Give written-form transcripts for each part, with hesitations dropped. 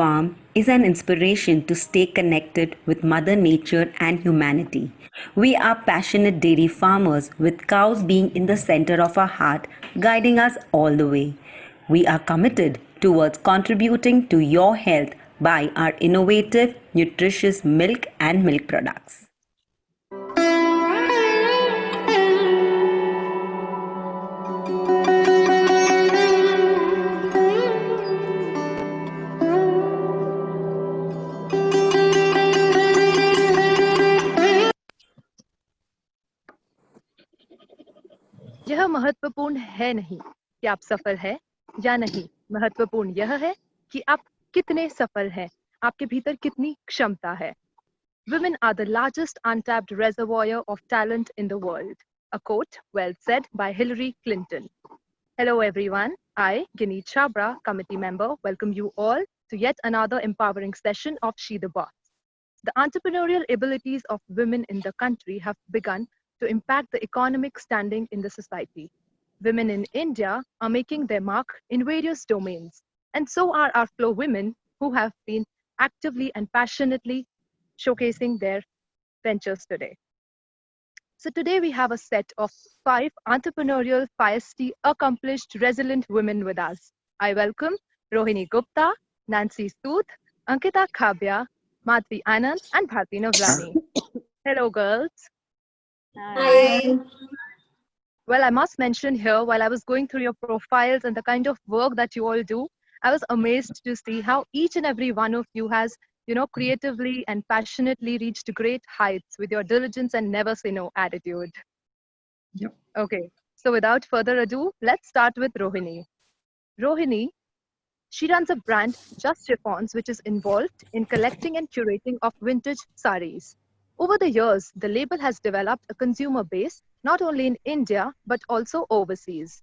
Farm is an inspiration to stay connected with Mother Nature and humanity. We are passionate dairy farmers with cows being in the center of our heart, guiding us all the way. We are committed towards contributing to your health by our innovative, nutritious milk and milk products. यह महत्वपूर्ण है नहीं कि आप सफल हैं या नहीं, महत्वपूर्ण यह है कि आप कितने सफल हैं, आपके भीतर कितनी क्षमता है. Women are the largest untapped reservoir of talent in the world. A quote well said by Hillary Clinton. Hello everyone, I, Gineet Chabra, committee member, welcome you all to yet another empowering session of She the Boss. The entrepreneurial abilities of women in the country have begun to impact the economic standing in the society. Women in India are making their mark in various domains, and so are our flow women who have been actively and passionately showcasing their ventures today. So today we have a set of 5 entrepreneurial, feisty, accomplished, resilient women with us. I welcome Rohini Gupta, Nancy Sood, Ankita Khabya, Madhvi Anand, and Bharti Navlani. Hello, girls. Hi. Well, I must mention here, while I was going through your profiles and the kind of work that you all do, I was amazed to see how each and every one of you has, creatively and passionately reached great heights with your diligence and never say no attitude. Yep. Okay, so without further ado, let's start with Rohini. Rohini, she runs a brand, Just Chiffons, which is involved in collecting and curating of vintage saris. Over the years, the label has developed a consumer base not only in India but also overseas.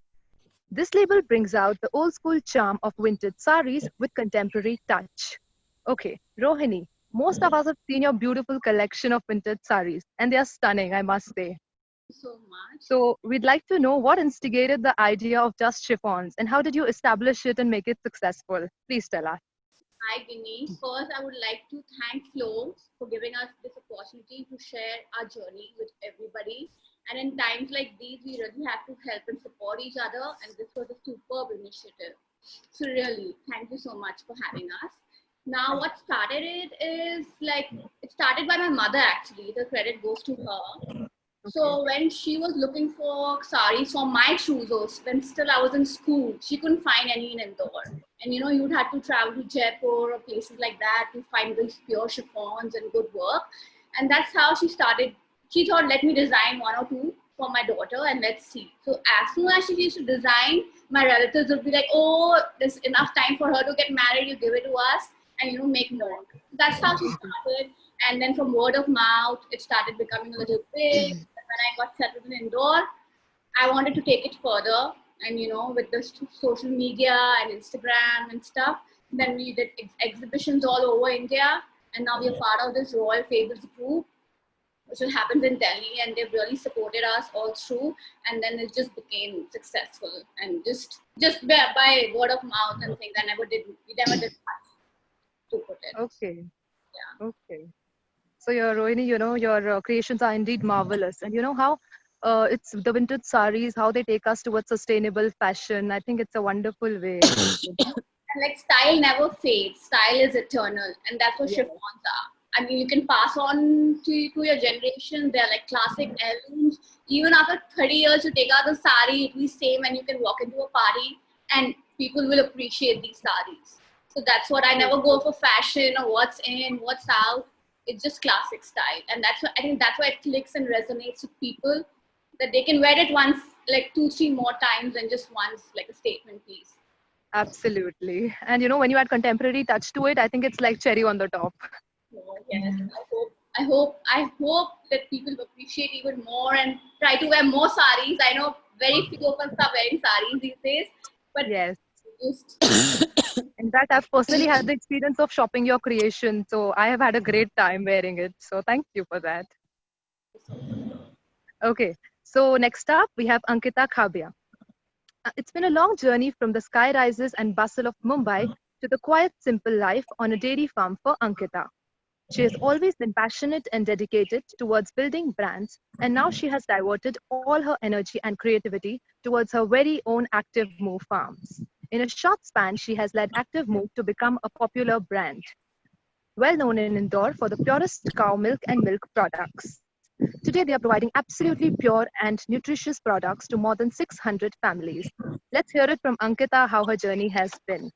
This label brings out the old school charm of vintage saris with contemporary touch. Okay, Rohini, most of us have seen your beautiful collection of vintage saris, and they are stunning, I must say. So much. So, we'd like to know what instigated the idea of Just Chiffons and how did you establish it and make it successful? Please tell us. Hi, Guinea. First, I would like to thank Flo for giving us this opportunity to share our journey with everybody. And in times like these, we really have to help and support each other. And this was a superb initiative. So, really, thank you so much for having us. Now, what started it is it started by my mother actually. The credit goes to her. So when she was looking for saris for my trousers, when still I was in school, she couldn't find any in Indore. And you'd have to travel to Jaipur or places like that to find these pure chiffons and good work. And that's how she started. She thought, let me design one or two for my daughter and let's see. So as soon as she used to design, my relatives would be like, oh, there's enough time for her to get married, you give it to us and make more. That's how she started. And then from word of mouth, it started becoming a little big. When I got settled in Indore, I wanted to take it further. And with the social media and Instagram and stuff, then we did exhibitions all over India. And now we are part of this Royal Fables group, which happens in Delhi. And they've really supported us all through. And then it just became successful. And just by word of mouth and things, we never did much to put it. Okay. Yeah. Okay. So your Rohini, your creations are indeed marvelous, and you know how it's the vintage saris, how they take us towards sustainable fashion. I think it's a wonderful way. And style never fades. Style is eternal, and that's what chiffons are. I mean, you can pass on to your generation. They're like classic heirlooms. Even after 30 years, you take out the sari, it'll be same, and you can walk into a party, and people will appreciate these saris. So that's what I never go for fashion or what's in, what's out. It's just classic style, and I think that's why it clicks and resonates with people, that they can wear it once, like 2-3 more times than just once, like a statement piece. Absolutely. And when you add contemporary touch to it, I think it's like cherry on the top. So, yes, I hope that people appreciate even more and try to wear more saris. I know very few of us are wearing saris these days, but yes. Just in fact, I've personally had the experience of shopping your creation, so I have had a great time wearing it. So thank you for that. Okay, so next up we have Ankita Khabya. It's been a long journey from the sky rises and bustle of Mumbai to the quiet, simple life on a dairy farm for Ankita. She has always been passionate and dedicated towards building brands, and now she has diverted all her energy and creativity towards her very own Active Move farms. In a short span, she has led Active Move to become a popular brand, well known in Indore for the purest cow milk and milk products. Today, they are providing absolutely pure and nutritious products to more than 600 families. Let's hear it from Ankita how her journey has been.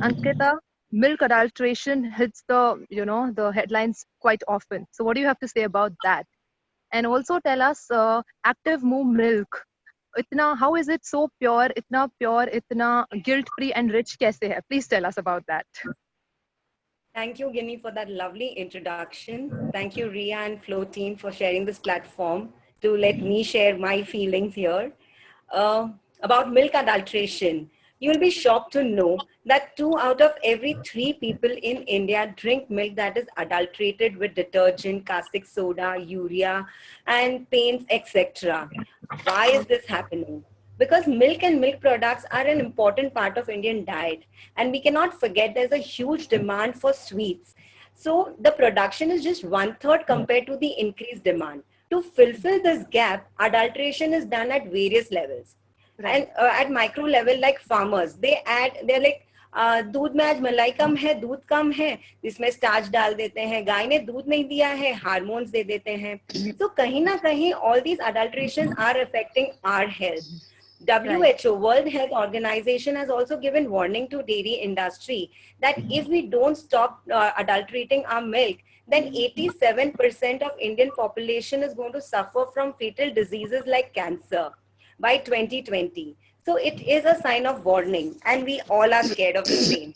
Ankita, milk adulteration hits the headlines quite often. So what do you have to say about that? And also tell us Active Move milk. How is it so pure, itna guilt free and rich kaise hai? Please tell us about that. Thank you, Ginny, for that lovely introduction. Thank you, Ria and Flow team, for sharing this platform to let me share my feelings here. About milk adulteration, you will be shocked to know that 2 out of every 3 people in India drink milk that is adulterated with detergent, caustic soda, urea, and paints, etc. Why is this happening? Because milk and milk products are an important part of Indian diet, and we cannot forget there's a huge demand for sweets. So the production is just 1/3 compared to the increased demand. To fulfill this gap, adulteration is done at various levels. Right. And at micro level, like farmers, they're like, दूध में आज मलाई कम है, दूध कम है, इसमें starch डाल देते हैं, गाय ने दूध नहीं दिया है, हार्मोन्स दे देते हैं. So कहीं ना कहीं all these adulterations are affecting our health. WHO, World Health Organization, has also given warning to dairy industry that if we don't stop adulterating our milk, then 87% of Indian population is going to suffer from fatal diseases like cancer by 2020. So it is a sign of warning, and we all are scared of the same.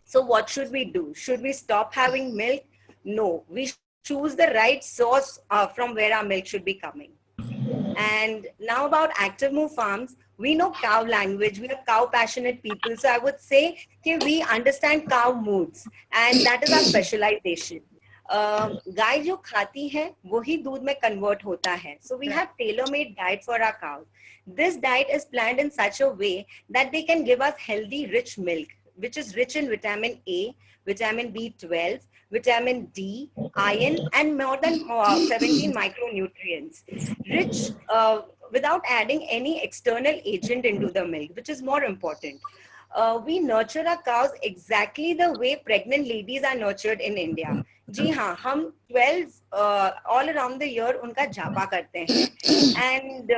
So what should we do? Should we stop having milk? No, we choose the right source from where our milk should be coming. And now about Active Move Farms, we know cow language, we are cow passionate people. So I would say that we understand cow moods, and that is our specialization. गाय जो खाती है वही दूध में convert होता है. So we have tailor-made diet for our cows. This diet is planned in such a way that they can give us healthy, rich milk, which is rich in vitamin A, vitamin B12, vitamin D, iron, and more than 17 micronutrients. Rich without adding any external agent into the milk, which is more important. We nurture our cows exactly the way pregnant ladies are nurtured in India. जी हाँ, हम 12 all around the year उनका जापा करते हैं. And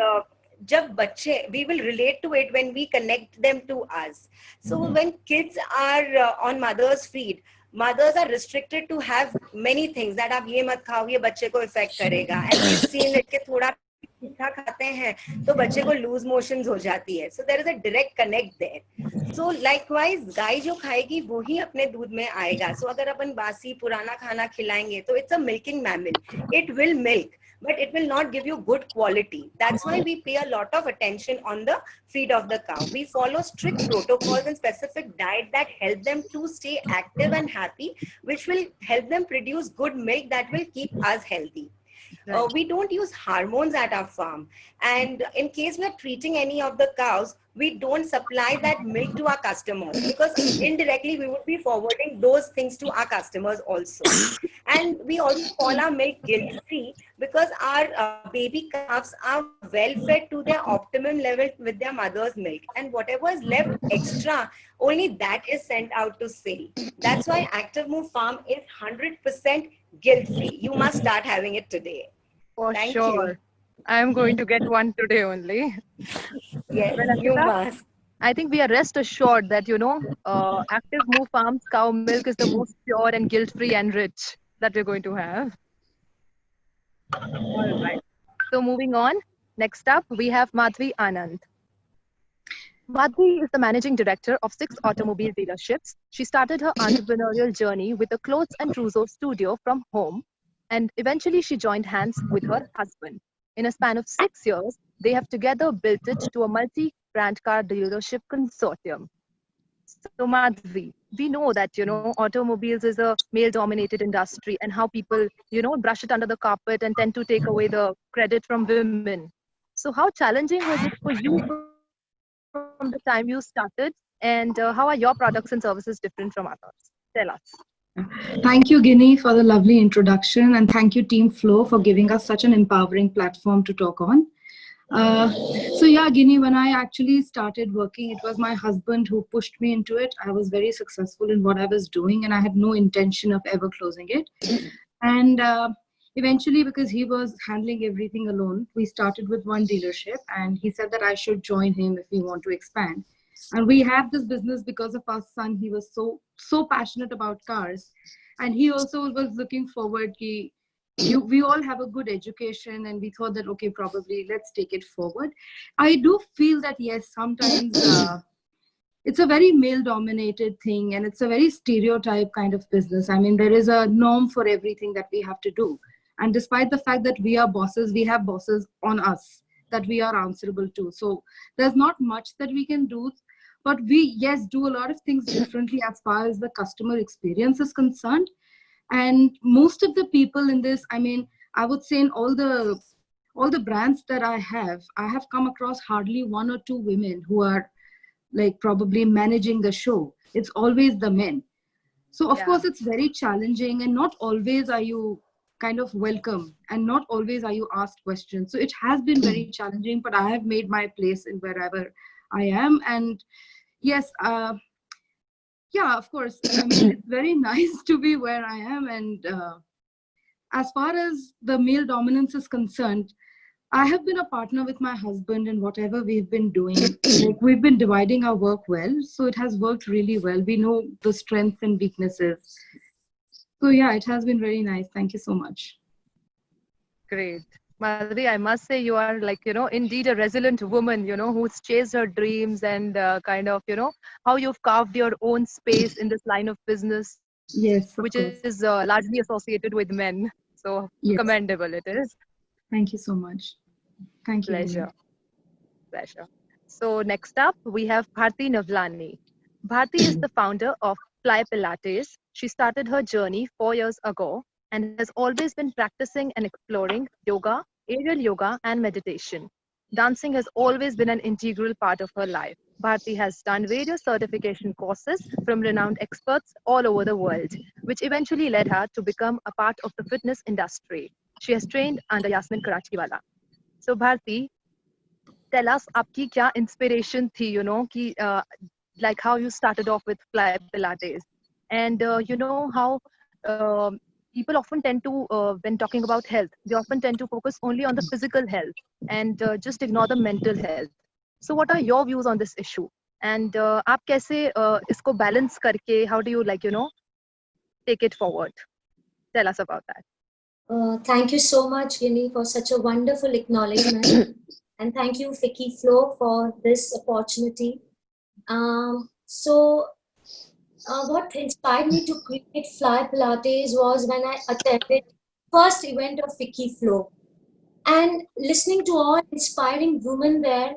जब बच्चे, we will relate to it when we connect them to us. So when kids are on mother's feed, mothers are restricted to have many things that आप ये मत खाओ, ये बच्चे को इफेक्ट करेगा. And we've seen it कि थोड़ा मीठा खाते हैं तो बच्चे को लूज मोशंस हो जाती है. So there is a direct connect there. So likewise, गाय जो खाएगी वो ही अपने दूध में आएगा. So अगर अपन बासी पुराना खाना खिलाएंगे तो it's a milking mammal. It will milk, but it will not give you good quality. That's why we pay a lot of attention on the feed of the cow. We follow strict protocols and specific diet that help them to stay active and happy, which will help them produce good milk that will keep us healthy. We don't use hormones at our farm, and in case we are treating any of the cows, we don't supply that milk to our customers, because indirectly we would be forwarding those things to our customers also. And we also call our milk guilt free because our baby calves are well fed to their optimum level with their mother's milk, and whatever is left extra, only that is sent out to sale. That's why Active Move Farm is 100% guilt free. You must start having it today. For Thank sure. you. I am going to get one today only. Yes, Well, you Ankita, must. I think we are rest assured that, Active Move Farms cow milk is the most pure and guilt-free and rich that we're going to have. All right. So moving on, next up, we have Madhvi Anand. Madhvi is the managing director of 6 automobile dealerships. She started her entrepreneurial journey with a clothes and trousseau studio from home, and eventually she joined hands with her husband. In a span of 6 years, they have together built it to a multi-brand car dealership consortium. So Madhvi, we know that, automobiles is a male-dominated industry, and how people, brush it under the carpet and tend to take away the credit from women. So how challenging was it for you from the time you started And how are your products and services different from others? Tell us. Thank you, Guinea, for the lovely introduction, and thank you, Team Flow, for giving us such an empowering platform to talk on. Uh, so yeah, Guinea, when I actually started working, it was my husband who pushed me into it. I was very successful in what I was doing, and I had no intention of ever closing it. And eventually, because he was handling everything alone, we started with one dealership, and he said that I should join him if we want to expand. And we have this business because of our son. He was so passionate about cars, and he also was looking forward. We all have a good education, and we thought that okay, probably let's take it forward. I do feel that yes, sometimes it's a very male dominated thing, and it's a very stereotype kind of business. I mean, there is a norm for everything that we have to do, and despite the fact that we are bosses, we have bosses on us that we are answerable to. So there's not much that we can do, but we yes do a lot of things differently as far as the customer experience is concerned. And most of the people in this, I mean, I would say in all the brands that I have come across hardly one or two women who are like probably managing the show. It's always the men. So of course it's very challenging, and not always are you kind of welcome, and not always are you asked questions. So it has been very challenging, but I have made my place in wherever I am. And yes, yeah, of course, I mean, it's very nice to be where I am. And as far as the male dominance is concerned, I have been a partner with my husband in whatever we've been doing. Like, we've been dividing our work well, so it has worked really well. We know the strengths and weaknesses. So yeah, it has been very nice. Thank you so much. Great. Madhuri, I must say you are like, indeed a resilient woman, who's chased her dreams and kind of, how you've carved your own space in this line of business, Yes, of which course. is largely associated with men. So Yes. commendable it is. Thank you so much. Thank you. Pleasure. Pleasure. So next up, we have Bharti Navlani. Bharti is the founder of Fly Pilates. She started her journey 4 years ago and has always been practicing and exploring yoga, aerial yoga, and meditation. Dancing has always been an integral part of her life. Bharti has done various certification courses from renowned experts all over the world, which eventually led her to become a part of the fitness industry. She has trained under Yasmin Karachiwala. So Bharti, tell us आपकी क्या inspiration थी, कि like how you started off with Fly Pilates, and how people often tend to when talking about health, they often tend to focus only on the physical health and just ignore the mental health. So what are your views on this issue, and आप कैसे इसको balance करके, how do you take it forward? Tell us about that. Thank you so much, Guinea, for such a wonderful acknowledgement. And thank you, Vicky Flo, for this opportunity. What inspired me to create Fly Pilates was when I attended first event of Vicky Flo. And listening to all inspiring women there,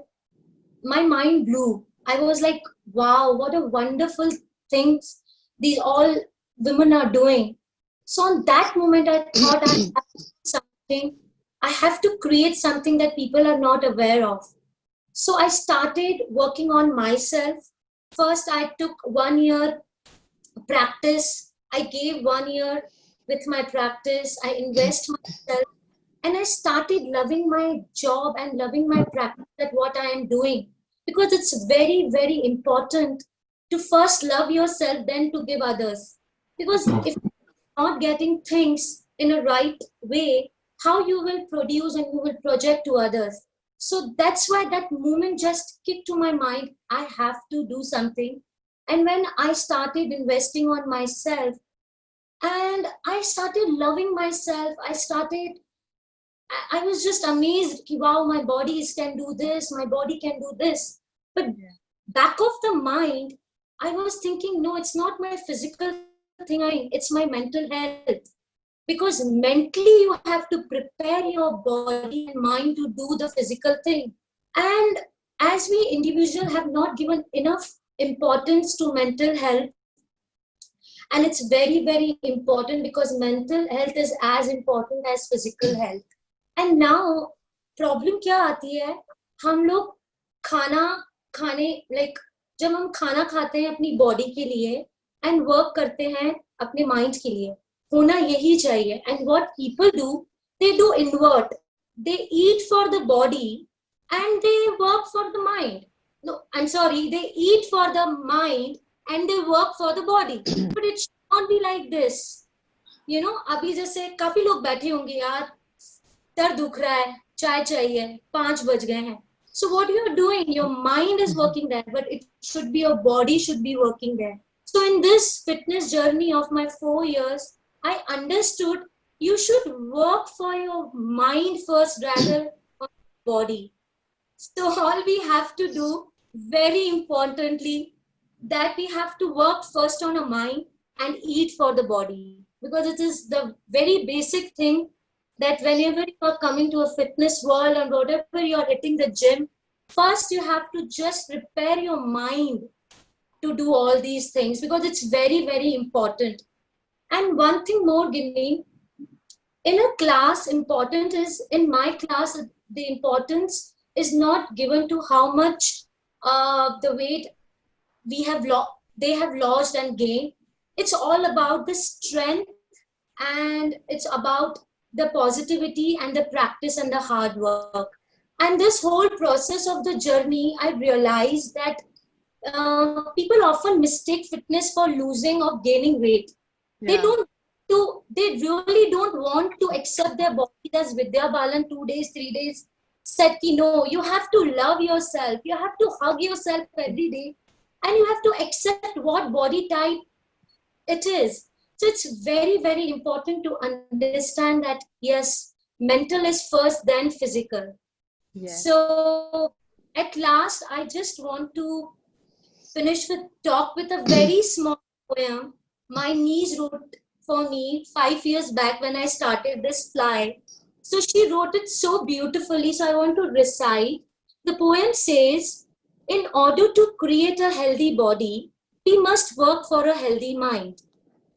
my mind blew. I was like, wow, what a wonderful things these all women are doing. So on that moment, I thought I have to create something that people are not aware of. So I started working on myself. First, I took 1 year practice. I gave 1 year with my practice. I invest myself, and I started loving my job and loving my practice at what I am doing. Because it's very, very important to first love yourself, then to give others. Because if not getting things in a right way, how you will produce and you will project to others. So that's why that moment just kicked to my mind, I have to do something. And when I started investing on myself and I started loving myself, I was just amazed, wow, my bodies can do this, my body can do this. But back of the mind, I was thinking, no, it's not my physical thing, it's my mental health. Because mentally you have to prepare your body and mind to do the physical thing. And as we individuals have not given enough importance to mental health, and it's very, very important because mental health is as important as physical health. And now problem क्या आती है, हम लोग खाना खाने like जब हम खाना खाते हैं अपनी बॉडी के लिए एंड वर्क करते हैं अपने माइंड के लिए, होना यही चाहिए. And what people do, they do invert, they eat for the body and they work for the mind. No, I'm sorry, they eat for the mind and they work for the body. But it should not be like this. You know, अभी जैसे काफी लोग बैठे होंगे, यार sir दुख रहा है, चाय चाहिए, 5 बज गए हैं. So what you are doing, your mind is working there, but it should be, your body should be working there. So in this fitness journey of my 4 years, I understood you should work for your mind first rather on body. So all we have to do, very importantly, that we have to work first on our mind and eat for the body, because it is the very basic thing that whenever you are coming to a fitness world and whatever you are hitting the gym, first you have to just prepare your mind to do all these things, because it's very, very important. And one thing more, Ginny, in a class, important is, in my class, the importance is not given to how much the weight we have they have lost and gained. It's all about the strength, and it's about the positivity and the practice and the hard work. And this whole process of the journey, I realized that people often mistake fitness for losing or gaining weight. They they really don't want to accept their bodies as Vidya Balan, 2 days, 3 days said ki no, you have to love yourself, you have to hug yourself every day, and you have to accept what body type it is. So it's very, very important to understand that yes, mental is first, then physical. Yes. So at last, I just want to finish with talk with a very small poem my niece wrote for me 5 years back when I started this fly. So she wrote it so beautifully, so I want to recite. The poem says, in order to create a healthy body, we must work for a healthy mind.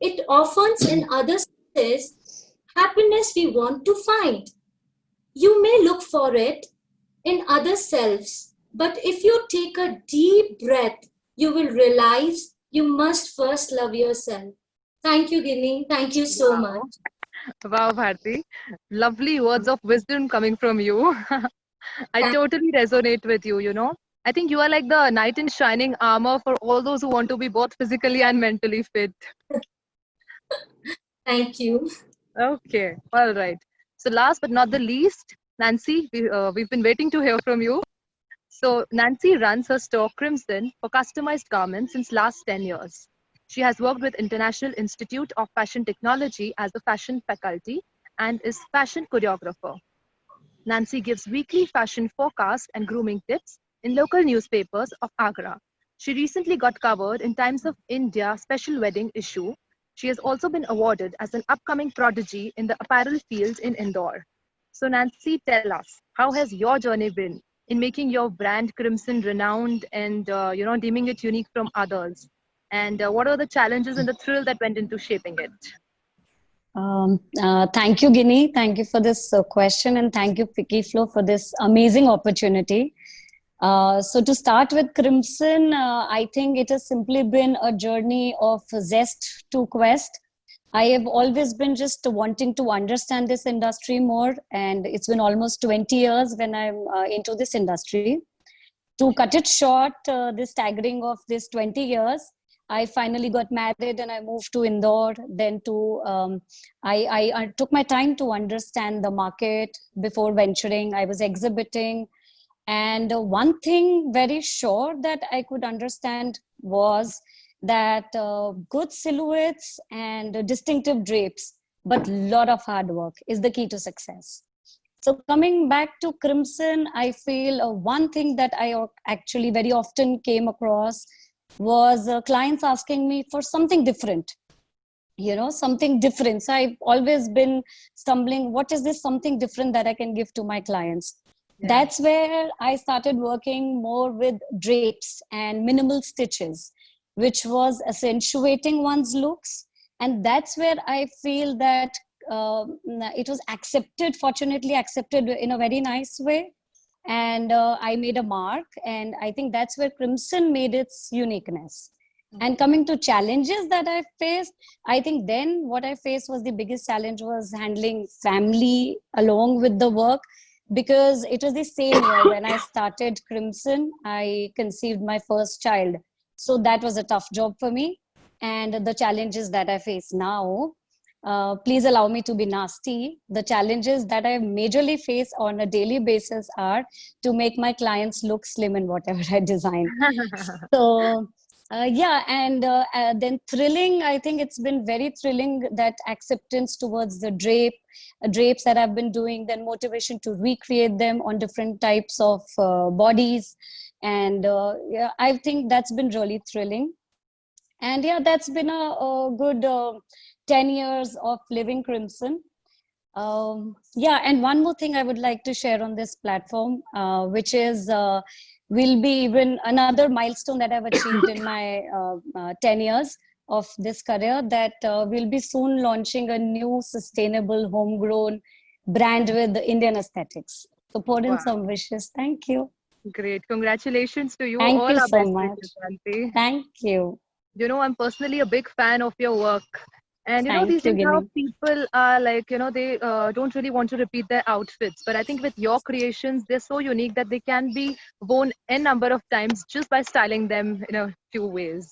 It offers in others says, happiness we want to find. You may look for it in other selves, but if you take a deep breath, you will realize you must first love yourself. Thank you, Ginny. Thank you so much. Wow, Bharti. Lovely words of wisdom coming from you. I totally resonate with you, you know. I think you are like the knight in shining armor for all those who want to be both physically and mentally fit. Thank you. Okay, all right. So last but not the least, Nancy, we've been waiting to hear from you. So Nancy runs her store Crimson for customized garments since last 10 years. She has worked with International Institute of Fashion Technology as a fashion faculty and is fashion choreographer. Nancy gives weekly fashion forecast and grooming tips in local newspapers of Agra. She recently got covered in Times of India special wedding issue. She has also been awarded as an upcoming prodigy in the apparel field in Indore. So Nancy, tell us, how has your journey been in making your brand Crimson renowned and deeming it unique from others? And what are the challenges and the thrill that went into shaping it? Thank you, Ginny. Thank you for this question, and thank you, Vicky Flo, for this amazing opportunity. So to start with Crimson, I think it has simply been a journey of zest to quest. I have always been just wanting to understand this industry more, and it's been almost 20 years when I'm into this industry. To cut it short, this staggering of this 20 years, I finally got married and I moved to Indore. Then I took my time to understand the market before venturing. I was exhibiting. And one thing very sure that I could understand was that good silhouettes and distinctive drapes, but a lot of hard work is the key to success. So coming back to Crimson, I feel one thing that I actually very often came across was clients asking me for something different, something different. So I've always been stumbling, what is this something different that I can give to my clients? Yeah. That's where I started working more with drapes and minimal stitches, which was accentuating one's looks. And that's where I feel that it was accepted, fortunately accepted in a very nice way. and I made a mark. And I think that's where Crimson made its uniqueness. And coming to challenges that I faced, I think then what I faced was the biggest challenge was handling family along with the work, because it was the same year when I started Crimson, I conceived my first child. So that was a tough job for me. And the challenges that I face now, please allow me to be nasty. The challenges that I majorly face on a daily basis are to make my clients look slim in whatever I design. So yeah, and then thrilling, I think it's been very thrilling, that acceptance towards the drapes that I've been doing, then motivation to recreate them on different types of bodies. And yeah, I think that's been really thrilling. And yeah, that's been a good 10 years of living Crimson. Yeah, and one more thing I would like to share on this platform, which is will be even another milestone that I've achieved in my 10 years of this career, that we'll be soon launching a new sustainable homegrown brand with Indian aesthetics. So pour in Wow. some wishes. Thank you. Great. Congratulations to you. Thank All you our so best much. wishes, Auntie. Thank you. You know, I'm personally a big fan of your work. And you know, Thank these you, days how Ginny. people are like, you know, they don't really want to repeat their outfits. But I think with your creations, they're so unique that they can be worn a number of times just by styling them in a few ways.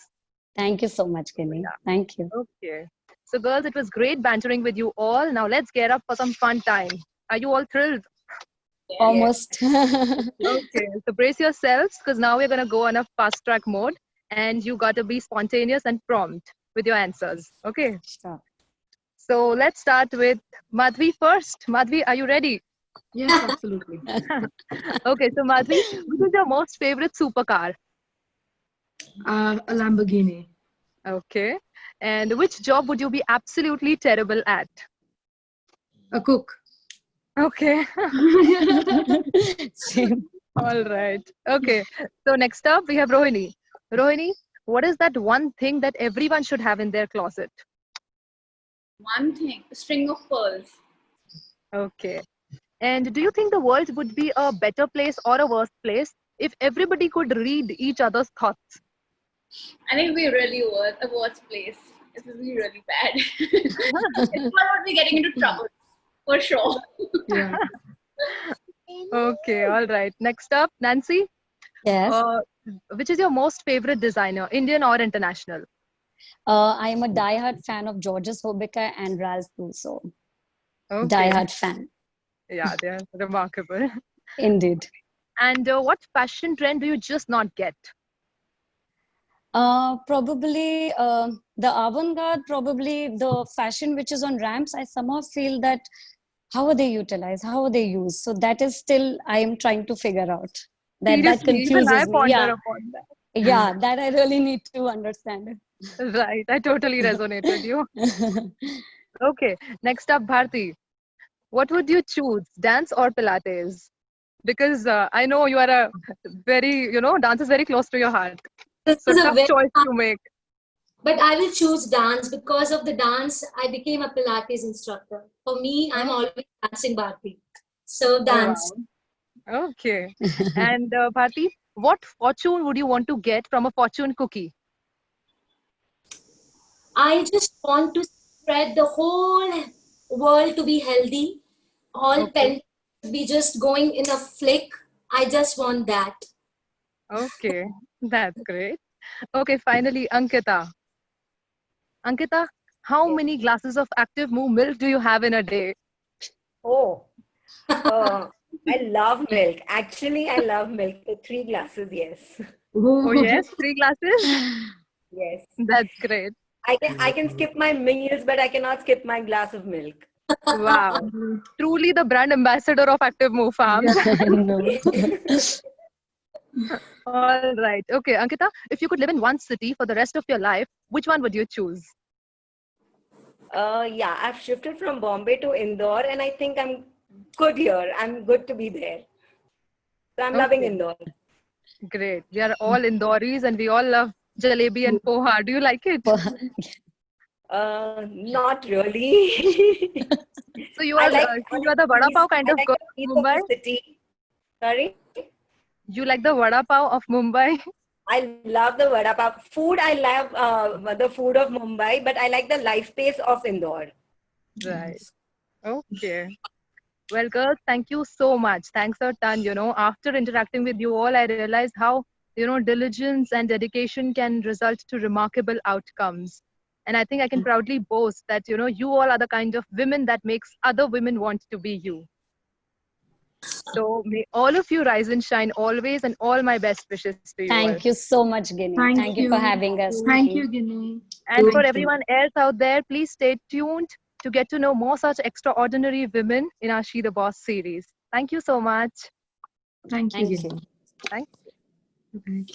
Thank you so much, Ginny. Yeah. Thank you. Okay. So, girls, it was great bantering with you all. Now let's get up for some fun time. Are you all thrilled? Almost. Okay. So brace yourselves, because now we're gonna go on a fast track mode, and you got to be spontaneous and prompt with your answers. Okay. Sure. So let's start with Madhvi first. Madhvi, are you ready? Yes, absolutely. Okay. So Madhvi, which is your most favorite supercar? A Lamborghini. Okay. And which job would you be absolutely terrible at? A cook. Okay. Same. All right. Okay. So next up we have Rohini. Rohini, what is that one thing that everyone should have in their closet? One thing, a string of pearls. Okay. And do you think the world would be a better place or a worse place if everybody could read each other's thoughts? I think it'd be really a worse place. It would be really bad. Everyone would be getting into trouble, for sure. Yeah. Okay. All right. Next up, Nancy. Yes. Which is your most favorite designer, Indian or international? I am a diehard fan of Georges Hobecker and Ralph Russo. Okay. Diehard fan, Yeah, they're remarkable. indeed. And what fashion trend do you just not get? Probably the avant-garde, probably the fashion which is on ramps. I somehow feel that how are they utilized? How are they used? So that is still I am trying to figure out. That Seriously, even I confuses me. ponder Yeah, upon that. yeah, that I really need to understand. Right, I totally resonate with you. Okay, next up, Bharti. What would you choose, dance or Pilates? Because I know you are a very, you know, dance is very close to your heart. This So is a tough very choice to make. But I will choose dance. Because of the dance, I became a Pilates instructor. For me, I'm always dancing Barbie. So Oh, dance. wow. Okay. And Bharti, what fortune would you want to get from a fortune cookie? I just want to spread the whole world to be healthy. All Okay. pen be just going in a flick. I just want that. Okay, that's great. Okay, finally, Ankita. Ankita, how many glasses of active move milk do you have in a day? Oh, I love milk. Actually, I love milk. 3 glasses, yes. Oh, yes, 3 glasses? Yes. That's great. I can skip my meals, but I cannot skip my glass of milk. Wow. Truly the brand ambassador of Active Move Farms. I know. All right. Okay, Ankita, if you could live in one city for the rest of your life, which one would you choose? Yeah, I've shifted from Bombay to Indore, and I think I'm good here. I'm good to be there. So I'm loving Okay. Indore. Great. We are all Indoris and we all love jalebi and poha. Do you like it? Not really. So you I are like so you are the vada pav kind I of like girl the peace in of Mumbai? the city. Sorry? You like the vada pav of Mumbai? I love the vada pav. Food, I love the food of Mumbai, but I like the life pace of Indore. Right. Okay. Well, girls, thank you so much. Thanks a ton. After interacting with you all, I realized how, diligence and dedication can result to remarkable outcomes. And I think I can proudly boast that, you all are the kind of women that makes other women want to be you. So may all of you rise and shine always, and all my best wishes to you all. Thank you so much, Ginny. Thank you for having us. Thank Vicky. you, Ginny. And for Thank you. everyone else out there, please stay tuned to get to know more such extraordinary women in our She the Boss series. Thank you so much. Thank you, Thank Ginny. you. Thank Bye.